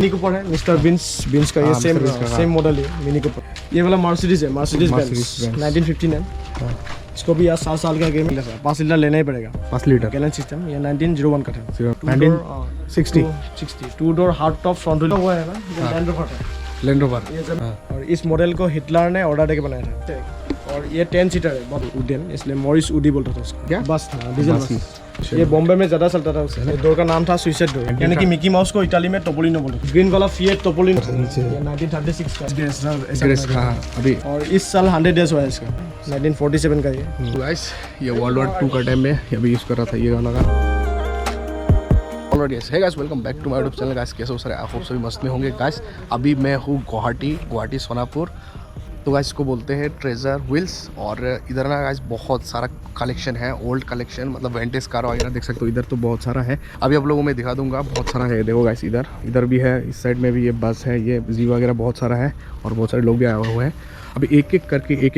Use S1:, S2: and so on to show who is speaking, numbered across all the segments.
S1: Mini Cooper है, mister beans का, ये सेम मॉडल है मिनी कूपर। ये वाला मर्सिडीज है, मर्सिडीज बेंज 1959। इसको भी यार 7 साल का एग्रीमेंट है, 5 लीटर लेना ही पड़ेगा।
S2: 5 लीटर
S1: गैलन सिस्टम। ये 1901 का था।
S2: 1960
S1: 2 door hard top front wheel हुआ है ना, ये लैंड रोवर था।
S2: Land rover.
S1: और इस मॉडल को हिटलर ने ऑर्डर देके बनाया था। और ये 10 सीटर है, बहुत वुडन, इसलिए मॉरिस वुडी बोलता था उसको।
S2: क्या
S1: बस था, डीजल बस। ये बॉम्बे में ज्यादा चलता था उससे। डोर का नाम था सुइसाइड डोर, यानी कि मिकी माउस को इटाली में टोपोलिनो बोलते। ग्रीन वाला फिएट टोपोलिनो, ये 1936 का ग्रेस
S2: अभी।
S1: और इस साल 100 डेज हुआ है इसका, 1947 का ये।
S2: गाइस ये वर्ल्ड वॉर 2 का टाइम में अभी यूज कर रहा था ये गाना का। ऑलरेडी है guys, welcome back to my YouTube channel guys. कैसे हो सारे, आप सभी मस्त में होंगे गाइस। अभी मैं हूँ गुवाहाटी सोनापुर। तो गाइस इसको बोलते हैं ट्रेजर व्हील्स। और इधर ना गाइस बहुत सारा कलेक्शन है, ओल्ड कलेक्शन, मतलब वेंटेज कार वगैरह देख सकते हो। इधर तो बहुत सारा है, अभी आप लोगों में दिखा दूंगा। बहुत सारा है, देखो गाइस इधर भी है, इस साइड में भी ये बस है, ये जी वगैरह बहुत सारा है। और बहुत सारे लोग भी आए हुए हैं। अभी एक एक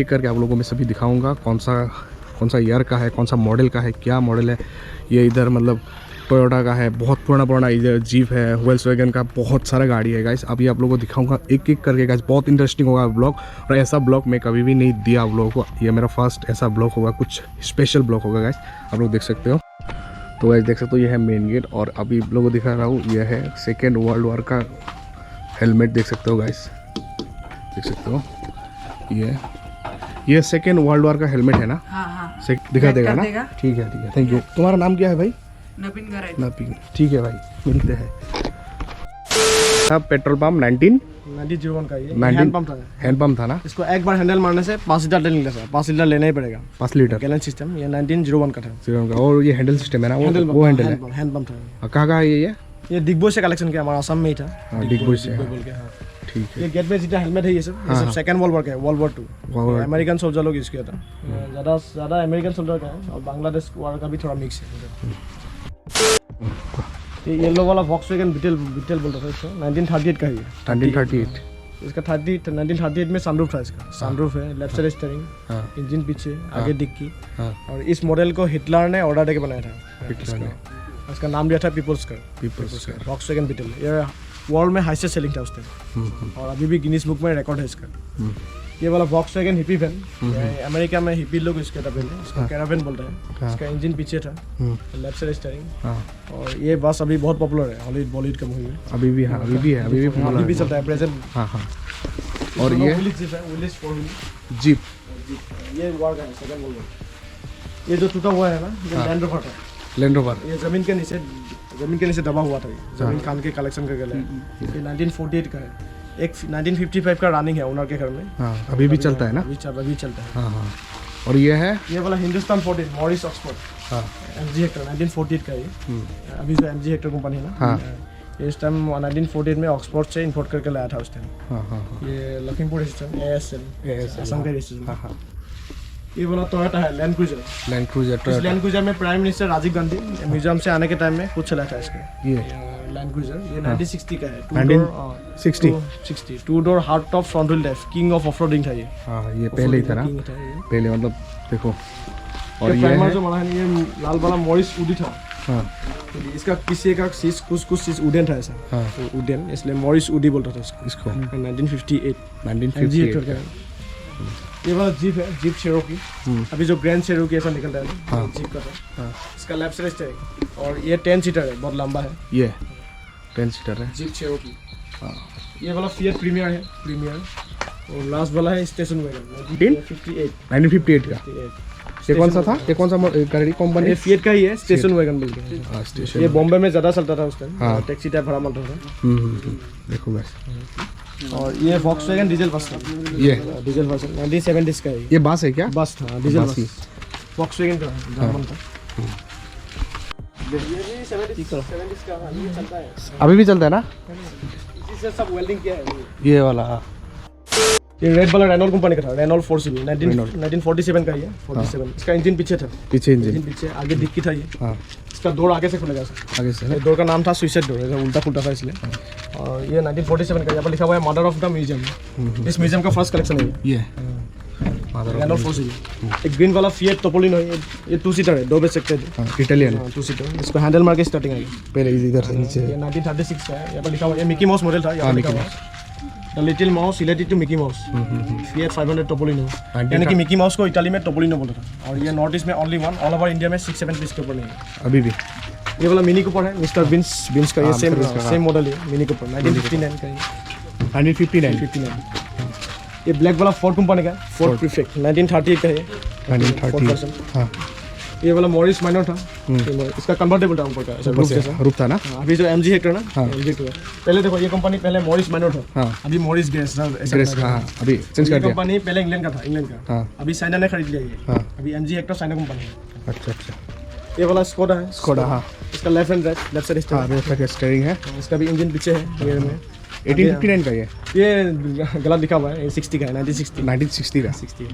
S2: करके आप लोगों में सभी दिखाऊंगा कौन सा ईयर का है, कौन सा मॉडल का है, क्या मॉडल है। ये इधर मतलब टोयोटा का है, बहुत पुराना इधर जीप है, वोल्क्सवैगन का, बहुत सारा गाड़ी है गाइस। अभी आप लोगों को दिखाऊंगा एक एक करके गाइस। बहुत इंटरेस्टिंग होगा ब्लॉग, और ऐसा ब्लॉग मैं कभी भी नहीं दिया आप लोगों को। ये मेरा फर्स्ट ऐसा ब्लॉग होगा, कुछ स्पेशल ब्लॉग होगा गाइस, आप लोग देख सकते हो। तो गाइस देख सकते हो, ये है मेन गेट। और अभी आप लोगों को दिखा रहा हूँ, यह है सेकेंड वर्ल्ड वॉर का हेलमेट, देख सकते हो गाइस, देख सकते हो। ये सेकेंड वर्ल्ड वॉर का हेलमेट है ना।
S3: हाँ।
S2: दिखा देगा ना, ठीक है, थैंक यू। तुम्हारा नाम क्या है भाई?
S3: नपीन।
S2: ठीक है भाई, मिलते हैं। सब पेट्रोल पंप
S1: 1901 का ये हैंड पंप था
S2: ना।
S1: इसको एक बार हैंडल मारने से 5 लीटर तेल निकला, 5 लीटर लेना ही पड़ेगा।
S2: 5 लीटर
S1: गैलन सिस्टम। ये 1901 का था।
S2: और ये हैंडल सिस्टम है ना, वो हैंडल है।
S1: हैंड पंप था।
S2: कहाँ है
S1: ये दिग्बोय से कलेक्शन किया, हमारा असम में ही था।
S2: दिग्बोय से,
S1: बोल के। हाँ
S2: ठीक है।
S1: ये गेट में जितना हेलमेट है, ये सब सेकंड वर्ल्ड वॉर का है, वर्ल्ड वॉर 2। अमेरिकन सोल्जर लोग यूज किया था, ज्यादा अमेरिकन सोल्जर का है, और बांग्लादेश वॉर का भी थोड़ा मिक्स है। ये येलो वाला वॉक्सवैगन बीटल बोलता था इसको, 1938 का है ये।
S2: 1938
S1: इसका 1938 में सनरूफ था। इसका सनरूफ है, लेफ्ट साइड स्टीयरिंग, इंजन पीछे, आगे डिक्की। और इस मॉडल को हिटलर ने ऑर्डर देके बनाया था। इसका नाम दिया था पीपल्स कार, वॉक्सवैगन बीटल। ये वर्ल्ड में हाईएस्ट सेलिंग था उस टाइम, और अभी भी गिनीज बुक में रिकॉर्ड है इसका। ये वाला वॉक्सवैगन हिप्पी वैन, अमेरिका में हिप्पी लोग इसके था पहले, इसका कैरावैन बोलते हैं। इसका इंजन पीछे था, लेफ्ट साइड स्टीयरिंग। और ये बस अभी बहुत पॉपुलर है हॉलीवुड बॉलीवुड का मूवी में। अभी भी चलता है प्रेजेंट।
S2: और ये
S1: विलिस 4 व्हील
S2: जीप,
S1: ये वॉर का है, सेकंड वर्ल्ड वॉर। ये जो टूटा हुआ है ना, ये लैंड रोवर था।
S2: लैंड रोवर
S1: ये जमीन के नीचे दबा हुआ था, जमीन खान के कलेक्शन का गला है। ये 1948 का है। एक 1955 का रनिंग है ओनर के घर में।
S2: अभी भी चलता है ना,
S1: अभी चलता है।
S2: और ये है, ये
S1: वाला Hindustan 14 Morris Oxford MG Hector 1948 का ये। अभी जो एमजी हेक्टर कंपनी है ना, इस टाइम 1948 में ऑक्सफोर्ड से इंपोर्ट करके लाया था उस टाइम। ये लखीमपुर रजिस्ट्रेशन ASL असम का रजिस्ट्रेशन। ये वाला टोयोटा है, लैंड क्रूजर। इस लैंड क्रूजर में prime minister Rajiv Gandhi museum से आने के टाइम में खुद चलाया था इसका। ये लैंड क्रूजर ये 1960 का है। 1960 2 door hard top front wheel drive, king of off-roading था ये।
S2: ये पहले ही था ना, पहले मतलब देखो। और ये
S1: प्राइमर जो बना है, ये लाल वाला मॉरिस वुडी था। इसका किसी का कुछ चीज वुडन था ऐसा, वुडन, इसलिए मॉरिस वुडी बोलता था इसको। 1958 का। ये वाला जीप है, जीप शेरोकी। अभी जो ग्रैंड शेरोकी ऐसा निकल रहा है, जीप का था। इसका लेफ्ट साइड स्टीयरिंग। और ये 10 सीटर है, बहुत लंबा है। ये
S2: 10 सीटर है,
S1: जीप शेरोकी। ये वाला फिएट प्रीमियर है, और लास्ट वाला है स्टेशन वैगन
S2: 1958 का। ये कौन सा था, ये कौन सा गाड़ी कंपनी?
S1: ये फिएट का ही है, स्टेशन वैगन बोलते हैं। ये बॉम्बे में ज्यादा चलता था उस टाइम, टैक्सी टाइप भाड़ा मिलता था।
S2: देखो गाइस।
S1: और ये वॉक्सवैगन डीजल बस था, ये डीजल बस 1970s का है।
S2: ये बस है क्या?
S1: बस था, डीजल बस वॉक्सवैगन का जर्मन था।
S2: अभी भी चलता है ना,
S1: इसी से सब वेल्डिंग किया है।
S2: ये वाला,
S1: ये रेड वाला रेनॉल्ट कंपनी का था, रेनॉल्ट 4CV 1947 का ही है। 47 इसका इंजन पीछे था, इंजन पीछे, आगे डिक्की था ये। इसका डोर आगे से खुलेगा, आगे से। डोर का नाम था सुइसाइड डोर, उल्टा खुलता था इसलिए। और ये 1947 का, यहाँ पर लिखा हुआ है मदर ऑफ द म्यूजियम। इस म्यूजियम का फर्स्ट कलेक्शन है ये। रेनॉल्ट 4 एक ग्रीन वाला फिएट टोपोलिनो है, ये 2 सीटर है, 2 बैठ सकते हैं।
S2: Italian
S1: 2 seater. इसको हैंडल मार के स्टार्टिंग आएगी।
S2: पहले इधर से नीचे
S1: ये 1936 का है। यहाँ पर लिखा हुआ है, ये मिकी माउस मॉडल था। यहाँ पर लिखा हुआ है the little mouse related to Mickey Mouse, Fiat 500 Topolino, यानी कि मिकी माउस को इटाली में टोपोलिनो बोलता था। और ये नॉर्थ ईस्ट में only one, all over India में 6-7 पीस के ऊपर नहीं है
S2: अभी भी।
S1: ये वाला मिनी कूपर है, मिस्टर बिन्स का। ये सेम मॉडल है, मिनी कूपर 1959 का है।
S2: 1959
S1: ये ब्लैक वाला फोर्ड कंपनी का है, फोर्ड प्रीफेक्ट 1938 का है।
S2: 1930 हाँ।
S1: ये वाला मॉरिस माइनर था, इसका कन्वर्टेबल था ऊपर का, ऐसा रूफ जैसा।
S2: रूफ था ना।
S1: अभी जो MG हेक्टर ना, MG हेक्टर पहले देखो, ये कंपनी पहले मॉरिस माइनर था, अभी मॉरिस ग्रेस ऐसा।
S2: हाँ अभी चेंज कर दिया।
S1: कंपनी पहले इंग्लैंड का था, इंग्लैंड का। अभी चाइना ने खरीद लिया ये। अभी MG हेक्टर चाइना कंपनी है।
S2: अच्छा अच्छा।
S1: ये वाला स्कोडा है,
S2: स्कोडा हाँ।
S1: इसका left and right, left side
S2: हाँ लेफ्ट साइड स्टीयरिंग है।
S1: इसका भी इंजन पीछे है रियर में।
S2: 1859 का
S1: ये गलत लिखा हुआ है, 60 का है,
S2: 1960 का।
S1: 60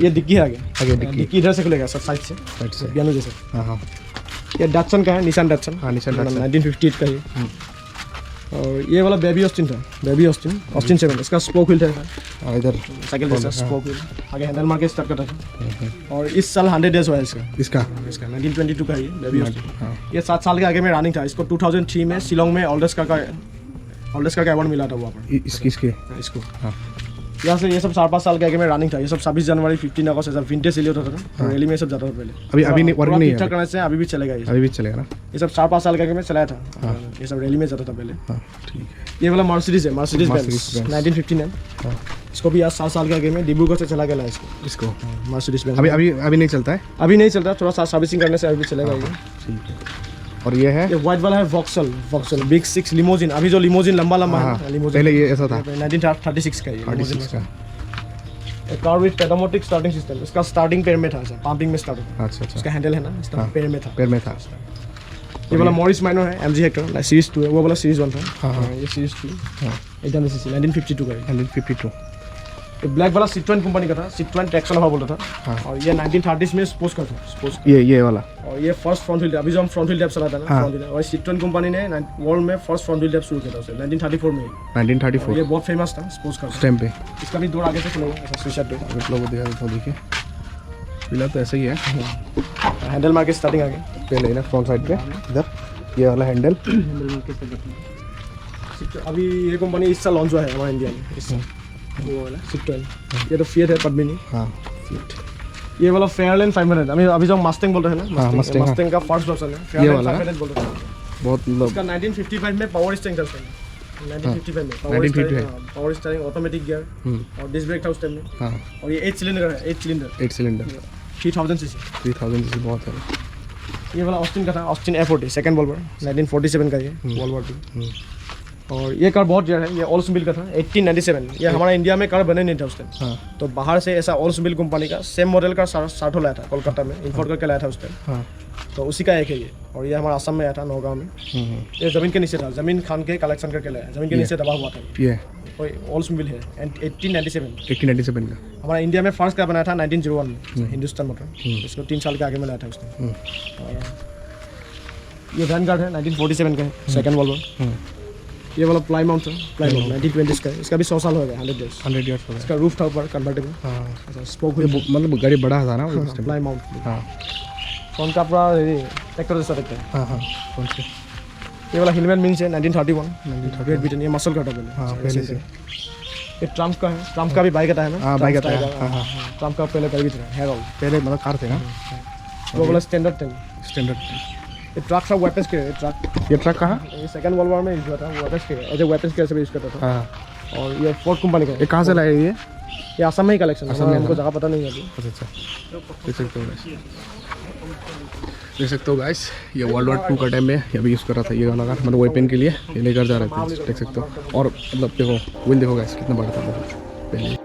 S1: ये डिक्की है आगे डिक्की इधर से खुलेगा, सब साइड से पियानो जैसे।
S2: हाँ हाँ।
S1: ये डैटसन का है, निसान डैटसन।
S2: हाँ निसान डैटसन
S1: 1958 का ये। और ये वाला बेबी ऑस्टिन था, बेबी ऑस्टिन 7, इसका स्पोक व्हील था
S2: इधर
S1: साइकिल जैसा स्पोक व्हील, आगे हैंडल मार के स्टार्ट करता था। और इस साल 100 डेज हुआ है इसका 1922 का ये बेबी ऑस्टिन। ये 7 साल के आगे में रनिंग था। इसको 2003 में शिलोंग में ओल्डेस्ट कार का अवार्ड मिला था वहाँ पर। इसको हाँ। यहाँ से ये सब 4-5 साल के आगे में रनिंग था। ये सब 26 जनवरी 15 अगस्त ऐसा विंटेज सेल होता था, रैली में सब जाता था पहले। अभी नहीं वर्क नहीं है, करने से अभी भी चलेगा ये, अभी भी चलेगा ना। ये सब 4-5 साल के आगे में चलाया था। ये सब रैली में जाता था पहले। ठीक है। ये वाला मर्सिडीज है, मर्सिडीज बेंज 1959। इसको भी आज 7 साल के आगे में डिब्रूगढ़ से चला गया इसको मर्सिडीज बेंज। अभी नहीं चलता है, अभी नहीं चलता, थोड़ा सा सर्विसिंग करने से अभी चलेगा ये। ठीक है। और ये है, ये व्हाइट वाला है वॉक्सल बिग 6 लिमोजिन। अभी जो लिमोजिन लंबा है लिमोजिन, पहले ये ऐसा था 1936 का ये 36 का। Car with pedomatic starting system. इसका स्टार्टिंग पैर में था, ऐसा पंपिंग में स्टार्ट होता। अच्छा अच्छा। इसका हैंडल है ना, इसका पैर में था। ये वाला मॉरिस माइनर है, MG हेक्टर सीरीज 2 है, वो वाला सीरीज 1 था। हाँ ये सीरीज 2 800cc 1952 का है। 1952। ये ब्लैक वाला सिट्रोएन कंपनी का था, सिट्रोएन ट्रैक्शन हवा बोलता था। और ये 1930s में स्पोर्ट्स का था, ये वाला। और ये फर्स्ट फ्रंट व्हील, अभी जो हम फ्रंट व्हील ड्राइव चलाता है ना, फ्रंट व्हील। और सिट्रोएन कंपनी ने वर्ल्ड में फर्स्ट फ्रंट व्हील ड्राइव शुरू किया था उसे 1934 में। 1934 ये बहुत फेमस था स्पोर्ट्स का टाइम पे। इसका भी डोर आगे से खुलेगा, ऐसा शीशा डोर। लोगों को देखिए पहला तो ऐसा ही है, हैंडल मार के स्टार्टिंग आगे पहले ना फ्रंट साइड पे इधर ये वाला हैंडल। अभी ये कंपनी इस साल लॉन्च हुआ है हमारे इंडिया में, इस वो वाला सिट्रोएन। ये तो फिएट है पद्मिनी। हाँ फिएट। ये वाला फेयरलैंड 500, अभी जो मस्टैंग बोल रहे हैं ना, मस्टैंग का फर्स्ट वर्जन है फेयरलैंड 500 बोल रहे हैं। बहुत इसका 1955 में पावर स्टीयरिंग था, 1955 में पावर स्टीयरिंग ऑटोमेटिक गियर और डिस्क ब्रेक था उस टाइम में। और ये 8 सिलेंडर है, 8 सिलेंडर 3000 सीसी बहुत है। ये वाला ऑस्टिन का था, ऑस्टिन A40 सेकंड वॉल्वर 1947 का ये वॉल्वर 2। और ये कार बहुत रेयर है, ये ओल्ड्समोबिल का था 1897। ये हमारा इंडिया में कार बने नहीं था उस टाइम। तो बाहर से ऐसा ओल्ड्समोबिल कंपनी का सेम मॉडल का 60 लाया था, कोलकाता में इंपोर्ट करके लाया था उस टाइम। तो उसी का एक है ये। और ये हमारा असम में आया था, नौगांव में। ये जमीन के नीचे था, जमीन खान के कलेक्शन करके लाया, जमीन के नीचे दबा हुआ था ये। ओल्ड्समोबिल है 1897 का। हमारा इंडिया में फर्स्ट कार बनाया था 1901 में, हिंदुस्तान मोटर। इसको 3 साल के आगे में लाया था उसने। ये वैनगार्ड है 1947 का है, सेकंड वॉल्वर। ये वाला प्लाईमाउथ है, प्लाईमाउथ 1920 का है। इसका भी 100 साल हो गया, 100 ईयर्स हो गया। इसका रूफ था ऊपर कन्वर्टेबल। हाँ स्पोक मतलब गाड़ी बड़ा था ना प्लाईमाउथ। हाँ फ्रंट का पूरा ट्रैक्टर जैसा दिखता है। हाँ हाँ फ्रंट से। ये वाला हिलमैन मिन्स है 1931 ग्रेट ब्रिटेन। ये मसल का डबल है पहले से। ये ट्रम्प का है, ट्रम्प का भी बाइक आता है ना। हाँ बाइक आता है। हाँ ट्रम्प का पहले भी था, हेरोल्ड पहले मतलब कार थे ना। वो वाला स्टैंडर्ड 10। ये ट्रक का वेपन्स के ये ट्रक कहाँ? ये सेकंड वर्ल्ड वॉर में यूज हुआ था, वेपन्स के एज ए वेपन्स के यूज करता था। हाँ। और ये फोर्ड कंपनी का। ये कहाँ से लाए ये असम में ही कलेक्शन है, हमको जगह पता नहीं है अभी। अच्छा देख सकते हो गाइस, ये वर्ल्ड वॉर 2 का टाइम में अभी यूज़ कर रहा था ये वाला कार, मतलब वेपन के लिए ये लेकर जा रहे थे, देख सकते हो। और मतलब देखो व्हील देखो गाइस कितना बड़ा था पहले।